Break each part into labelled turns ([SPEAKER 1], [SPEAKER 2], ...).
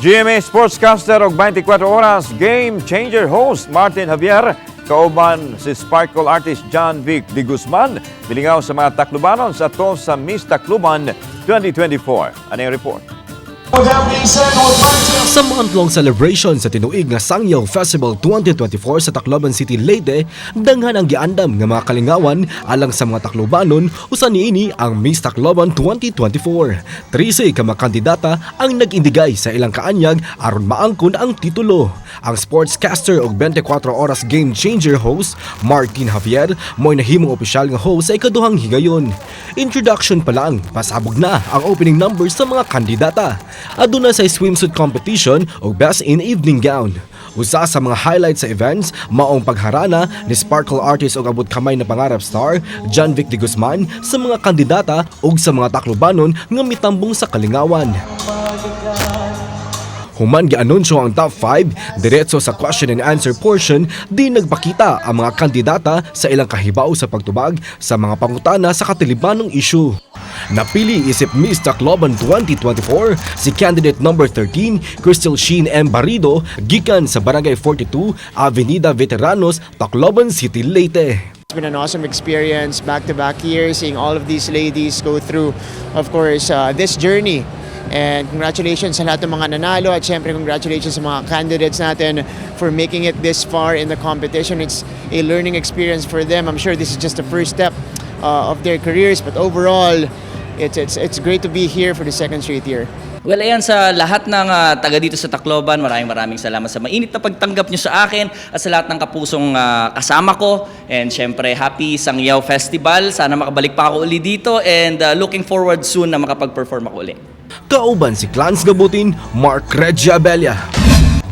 [SPEAKER 1] GMA Sportscaster og 24 Oras Game Changer host Martin Javier kauban si Sparkle artist John Vic de Guzman bilingaw sa mga taklubanon sa to sa Miss Tacloban 2024. Ano yung report?
[SPEAKER 2] Sa month-long celebration sa tinuig nga Sangyaw Festival 2024 sa Tacloban City, Leyte, danghan ang giandam nga mga kalingawan alang sa mga Taclobanon usan niini ang Miss Tacloban 2024. 13 ka mga kandidata ang nag-indigay sa ilang kaanyag aron maangkon ang titulo. Ang sportscaster og 24 Oras Game Changer host Martin Javier mo'y nahimong opisyal nga host sa ikaduhang higayon. Introduction pa lang, pasabog na ang opening numbers sa mga kandidata. Aduna sa swimsuit competition o best in evening gown. Usa sa mga highlights sa events, maong pagharana ni Sparkle artist o abot kamay na pangarap star, John Vic de Guzman, sa mga kandidata o sa mga Taclobanon nga mitambong sa kalingawan. Human gianunsyo ang top 5, diretso sa question and answer portion, di nagpakita ang mga kandidata sa ilang kahibaw sa pagtubag sa mga pangutana sa katilibanong issue. Napili isip Miss Tacloban 2024 si candidate number 13, Crystal Sheen M. Barrido, gikan sa Barangay 42, Avenida Veteranos, Tacloban City, Leyte.
[SPEAKER 3] It's been an awesome experience, back-to-back years, seeing all of these ladies go through, of course, this journey. And congratulations sa lahat ng mga nanalo at syempre congratulations sa mga candidates natin for making it this far in the competition. It's a learning experience for them. I'm sure this is just the first step of their careers, but overall, it's great to be here for the second straight year.
[SPEAKER 4] Well, ayan sa lahat ng taga dito sa Tacloban, maraming salamat sa mainit na pagtanggap nyo sa akin at sa lahat ng kapusong kasama ko. And syempre, happy Sangyaw Festival. Sana makabalik pa ako uli dito and looking forward soon na makapag-perform ako uli.
[SPEAKER 2] Kauban si Clans Gabutin, Mark Regia Abella.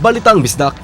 [SPEAKER 2] Balitang Bisdak.